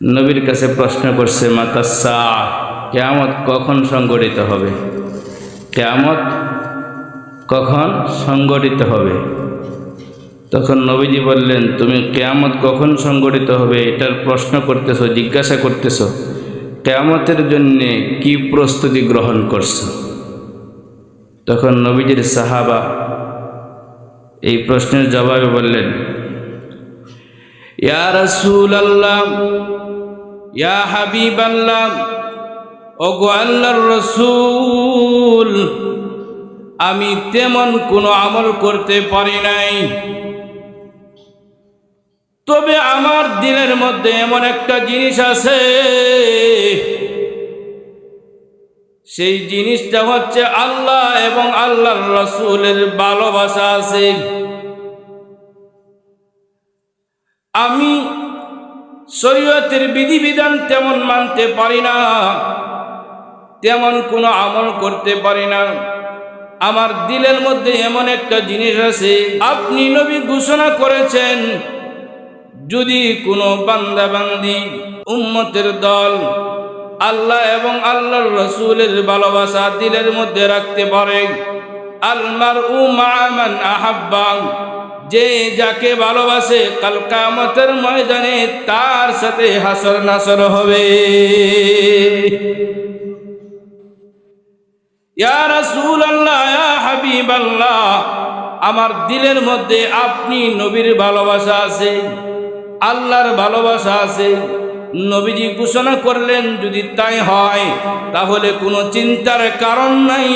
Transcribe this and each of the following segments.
নবীর কাছে প্রশ্ন করছে মাতাসা, কিয়ামত কখন সংঘটিত হবে? কিয়ামত কখন সংঘটিত হবে? তখন নবীজি বললেন, তুমি কিয়ামত কখন সংঘটিত হবে এটার প্রশ্ন করতেছো, জিজ্ঞাসা করতেছো, কিয়ামতের জন্য কি প্রস্তুতি গ্রহণ করছো? তখন নবীজির সাহাবা এই প্রশ্নের জবাবে বললেন, ইয়া রাসূলুল্লাহ, ইয়া হাবিবাল্লাহ, ওগো আল্লাহর রাসূল, আমি তেমন কোনো আমল করতে পারি নাই, তবে আমার দিলের মধ্যে এমন একটা জিনিস আছে, সেই জিনিসটা হচ্ছে আল্লাহ এবং আল্লাহর রাসূলের ভালোবাসা আছে। আমি শরীয়তের বিধিবিধান তেমন মানতে পারি না, তেমন কোনো আমল করতে পারি না। আমার দিলের মধ্যে এমন একটা জিনিস আছে, আপনি নবী ঘোষণা করেছেন, যদি কোনো বান্দা বান্দি উম্মতের দল আল্লাহ এবং আল্লাহর রাসূলের ভালোবাসা দিলের মধ্যে রাখতে পারে, আল মারউ মা মান আহাব্বা, যে যাকে ভালোবাসে কাল কিয়ামতের ময়দানে তার সাথে হাসর নাসর হবে। ইয়া রাসূলুল্লাহ, ইয়া হাবিবাল্লাহ, আমার দিলের মধ্যে আপনি নবীর ভালোবাসা আছে, আল্লাহর ভালোবাসা আছে। নবীজি ঘোষণা করলেন, যদি তাই হয় তাহলে কোনো চিন্তার কারণ নাই,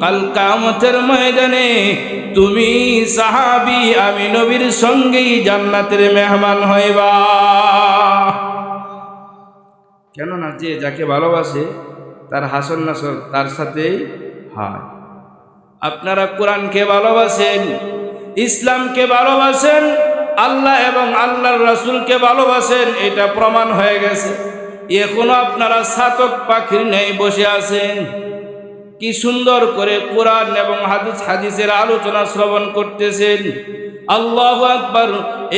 কাল কিয়ামতের ময়দানে তুমি সাহাবী আমি নবীর সঙ্গেই জান্নাতের মেহমান হইবা। কেননা যে যাকে ভালোবাসে তার হাসর নাসর তার সাথেই হয়। আপনারা কোরআনকে ভালোবাসেন, ইসলামকে ভালোবাসেন, আল্লাহ এবং আল্লাহর রাসূলকে ভালোবাসেন, এটা প্রমাণ হয়ে গেছে। এখনো আপনারা ছাতক পাখির ন্যায় বসে আছেন, কি সুন্দর করে কোরআন এবং হাদিসের আলোচনা শ্রবণ করতেছেন। আল্লাহু আকবার।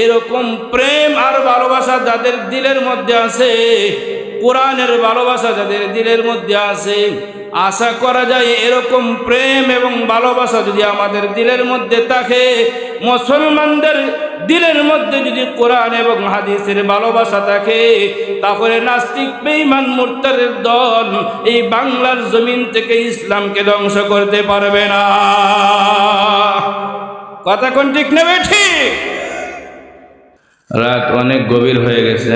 এরকম প্রেম আর ভালোবাসা যাদের দিলের মধ্যে আছে, কোরআনের ভালোবাসা যাদের দিলের মধ্যে আছে, আশা করা যায় এরকম প্রেম এবং ভালোবাসা যদি আমাদের দিলের মধ্যে থাকে, মুসলমানদের দিলের মধ্যে যদি কোরআন এবং হাদিসের ভালোবাসা থাকে, তাহলে নাস্তিক বেঈমান মুরতাদের দল এই বাংলার জমিন থেকে ইসলামকে ধ্বংস করতে পারবে না। কথা কোন ঠিক না ঠিক? রাত অনেক গভীর হয়ে গেছে,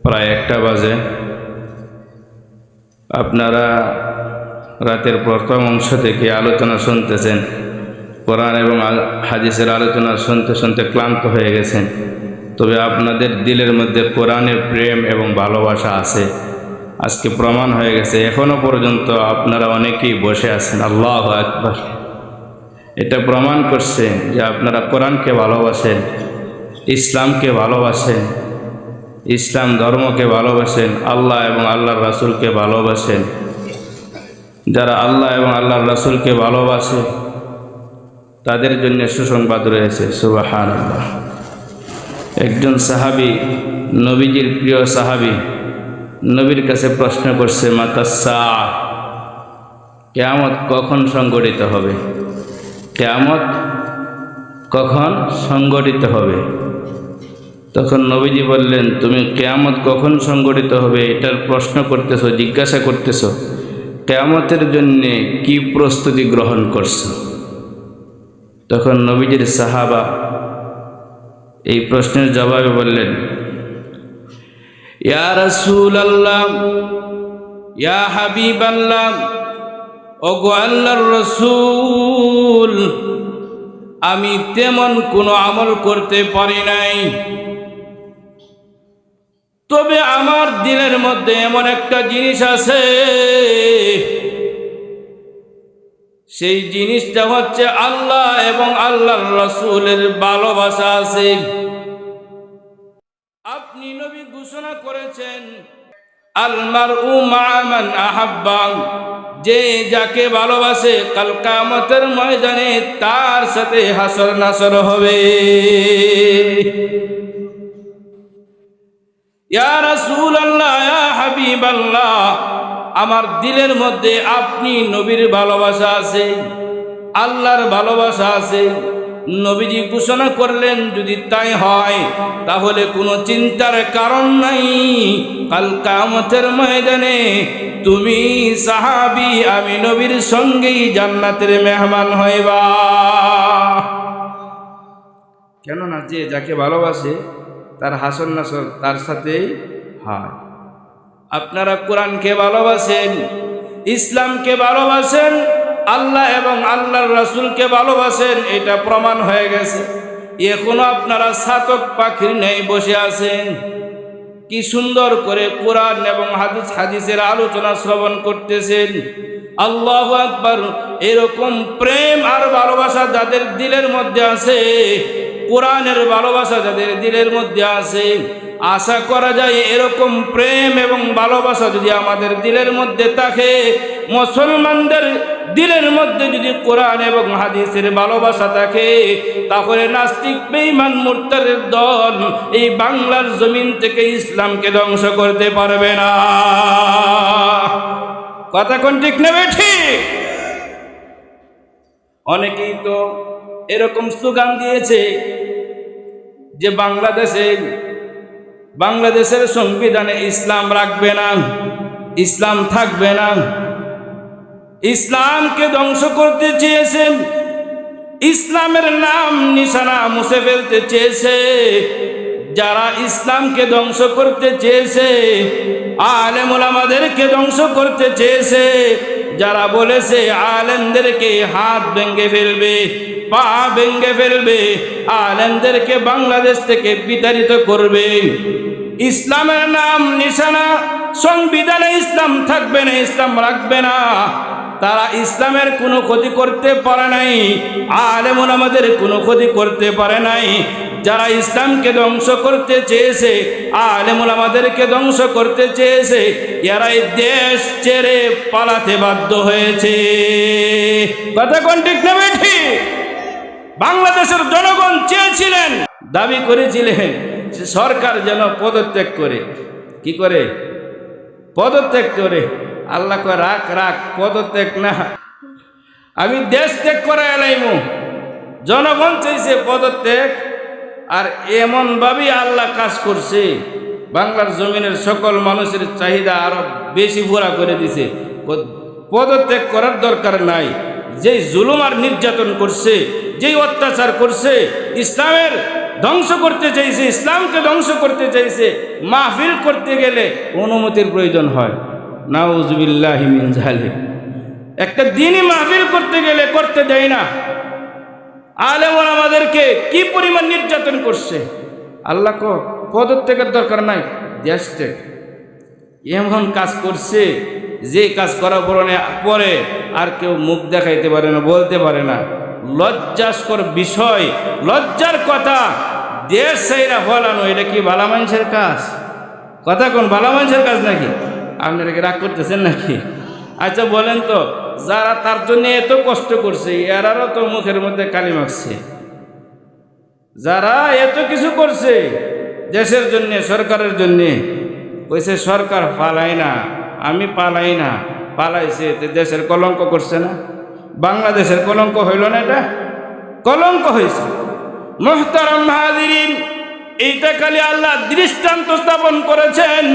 প্রায় 1টা বাজে। আপনারা রাতের প্রথম অংশ থেকে আলোচনা শুনতেছেন, কোরআন এবং হাদিসের আলোচনা শুনতে শুনতে ক্লান্ত হয়ে গেছেন, তবে আপনাদের দিলের মধ্যে কোরআনের প্রেম এবং ভালোবাসা আছে, আজকে প্রমাণ হয়ে গেছে। এখনো পর্যন্ত আপনারা অনেকেই বসে আছেন। আল্লাহু আকবার। এটা প্রমাণ করছে যে আপনারা কোরআনকে ভালোবাসেন, ইসলামকে ভালোবাসেন, ইসলাম ধর্মকে ভালোবাসেন, আল্লাহ এবং আল্লাহর রাসূলকে ভালোবাসেন। যারা আল্লাহ এবং আল্লাহর রাসূলকে ভালোবাসে তাদের জন্য সুসংবাদ রয়েছে। সুবহানাল্লাহ। একজন সাহাবী, নবীজির প্রিয় সাহাবী, নবীর কাছে প্রশ্ন করছে মাতাসা, কিয়ামত কখন সংঘটিত হবে? কিয়ামত কখন সংঘটিত হবে? তখন নবীজি বললেন, তুমি কিয়ামত কখন সংঘটিত হবে এটার প্রশ্ন করতেছো, জিজ্ঞাসা করতেছো, কিয়ামতের জন্য কি প্রস্তুতি গ্রহণ করছো? তখন নবীজির সাহাবা এই প্রশ্নের জবাবে বললেন, ইয়া রাসূলুল্লাহ, ইয়া হাবিবাল্লাহ, ওগো আল্লাহর রাসূল, আমি তেমন কোনো আমল করতে পারি নাই, তবে আমার দিলের মধ্যে এমন একটা জিনিস আছে, সেই জিনিসটা হচ্ছে আল্লাহ এবং আল্লাহর রাসূলের ভালোবাসা আছে। আপনি নবী ঘোষণা করেছেন, আল মারউ মা মান আহাব্বা, যে যাকে ভালোবাসে কাল কিয়ামতের ময়দানে তার সাথে হাসর নাসর হবে। ইয়া রাসূলুল্লাহ, ইয়া হাবিবাল্লাহ, আমার দিলের মধ্যে আপনি নবীর ভালোবাসা আছে, আল্লাহর ভালোবাসা আছে। নবীজি ঘোষণা করলেন, যদি তাই হয় তাহলে কোনো চিন্তার কারণ নাই, কাল কিয়ামতের ময়দানে তুমি সাহাবী, আমি নবীর সঙ্গেই জান্নাতের মেহমান হইবা। কেননা যে যাকে ভালোবাসে তার হাসর নাসর তার সাথেই হয়। আপনারা কোরআনকে ভালোবাসেন, ইসলামকে ভালোবাসেন, আল্লাহ এবং আল্লাহর রাসূলকে ভালোবাসেন, এটা প্রমাণ হয়ে গেছে। এখনো আপনারা ছাতক পাখির ন্যায় বসে আছেন। কি সুন্দর করে কোরআন এবং হাদিসের আলোচনা শ্রবণ করতেছেন। আল্লাহু আকবার। এরকম প্রেম আর ভালোবাসা যাদের দিলের মধ্যে আছে, কোরআনের ভালোবাসা যাদের দিলের মধ্যে আছে, আশা করা যায় এরকম প্রেম এবং ভালোবাসা যদি আমাদের দিলের মধ্যে থাকে, মুসলমানদের দিলের মধ্যে যদি কোরআন এবং হাদিসের ভালোবাসা থাকে, তাহলে নাস্তিক বেঈমান মুরতাদের দল এই বাংলার জমিন থেকে ইসলামকে ধ্বংস করতে পারবে না। কথা কোন ঠিক নেবে ঠিক? অনেকেই তো এরকম স্লোগান দিয়েছে যে বাংলাদেশের সংবিধানে ইসলাম রাখবে না, ইসলাম থাকবে না, ইসলামকে ধ্বংস করতে চেয়েছে, ইসলামের নাম নিশানা মুছে ফেলতে চেয়েছে। যারা ইসলামকে ধ্বংস করতে চেয়েছে, আলেম ওলামাদেরকে ধ্বংস করতে চেয়েছে, যারা বলেছে আলেমদেরকে হাত ভেঙে ফেলবে, পা ভেঙে ফেলবে, আলেমদেরকে বাংলাদেশ থেকে বিতাড়িত করবে, ইসলামের নাম নিশানা সংবিধানে ইসলাম থাকবে না, ইসলাম রাখবে না, তারা ইসলামের কোনো ক্ষতি করতে পারে নাই, আলেম ওলামাদের কোনো ক্ষতি করতে পারে নাই। যারা ইসলামকে ধ্বংস করতে চেয়েছে, আলেম ওলামাদেরকে ধ্বংস করতে চেয়েছে, এরাই দেশ ছেড়ে পালাতে বাধ্য হয়েছে। কথা কোন ঠিক না ঠিক? বাংলাদেশের জনগণ চেয়েছিলেন, দাবি করেছিলেন যে সরকার যেন পদত্যাগ করে। কি করে? পদত্যাগ করে। আল্লাহ কয় রাখ রাখ, পদত্যাগ না, আমি দেশ ত্যাগ করে এলাইমু। জনগণ চাইছে পদত্যাগ, আর এমনভাবেই আল্লাহ কাজ করছে, বাংলার জমিনের সকল মানুষের চাহিদা আরো বেশি পুরা করে দিছে। পদত্যাগ করার দরকার নাই। যেই জুলুম আর নির্যাতন করছে, যেই অত্যাচার করছে, ইসলামের ধ্বংস করতে চাইছে, ইসলামকে ধ্বংস করতে চাইছে, মাহফিল করতে গেলে অনুমতির প্রয়োজন হয়। নাউজুবিল্লাহি মিন যালিক। একটা দিনই মাহফিল করতে গেলে করতে দেয় না। আলেম ওলামাদেরকে কি পরিমাণ নির্যাতন করছে। আল্লাহ কো পদত্যাগের দরকার নাই, দেশ ত্যাগ। এমন কাজ করছে যে কাজ করার পরে আর কেউ মুখ দেখাইতে পারে না, বলতে পারে না। লজ্জাস্কর বিষয়, লজ্জার কথা। দেশ সেইরা ফলানো, এটা কি ভালো মানুষের কাজ? কথা কোন ভালো মানুষের কাজ নাকি? আপনারা কি রাগ করতেছেন নাকি? আচ্ছা বলেন তো, যারা তার জন্য এত কষ্ট করছে, এরারও তো মুখের মধ্যে কালি মাখছে। যারা এত কিছু করছে দেশের জন্য, সরকারের জন্য, কইছে সরকার পালাই না, আমি পালাই না, পালাইছে, দেশের কলঙ্ক করছে না? বাংলাদেশের কলঙ্ক হইল না? এটা কলঙ্ক হয়েছে। মুহতারাম হাজিরিন, এইটা খালি আল্লাহ দৃষ্টান্ত স্থাপন করেছেন।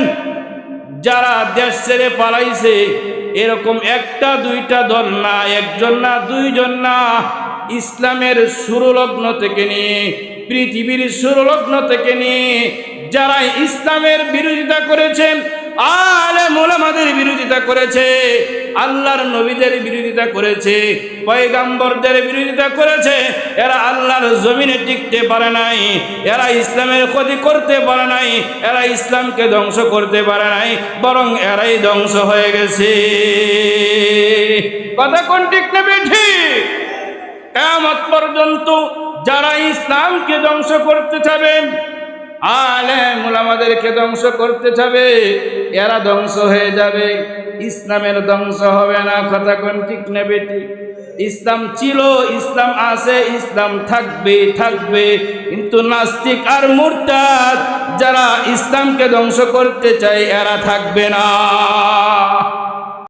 যারা দেশ ছেড়ে পালাইছে, এরকম একটা দুইটা দল না, একজন না, দুইজন না, ইসলামের শুরুলগ্ন থেকে নিয়ে, পৃথিবীর শুরুলগ্ন থেকে নিয়ে যারা ইসলামের বিরোধিতা করেছেন, আলেম ওলামাদের বিরোধিতা করেছে, আল্লাহর নবীদের বিরোধিতা করেছে, পয়গাম্বরদের বিরোধিতা করেছে, এরা আল্লাহর জমিনে টিকতে পারে নাই, এরা ইসলামের ক্ষতি করতে পারে নাই, এরা ইসলামকে ধ্বংস করতে পারে নাই, বরং এরাই ধ্বংস হয়ে গেছে। কথা কোন ঠিক না ঠিক? কিয়ামত পর্যন্ত যারা ইসলামকে ধ্বংস করতে চাবে, আলেম ওলামাদেরকে ধ্বংস করতে চাবে, এরা ধ্বংস হয়ে যাবে, ইসলামের ধ্বংস হবে না। কথা কোন ঠিক না বেটি? ইসলাম ছিল, ইসলাম আছে, ইসলাম থাকবে থাকবে, কিন্তু নাস্তিক আর মুরতাদ যারা ইসলামকে ধ্বংস করতে চায় এরা থাকবে না।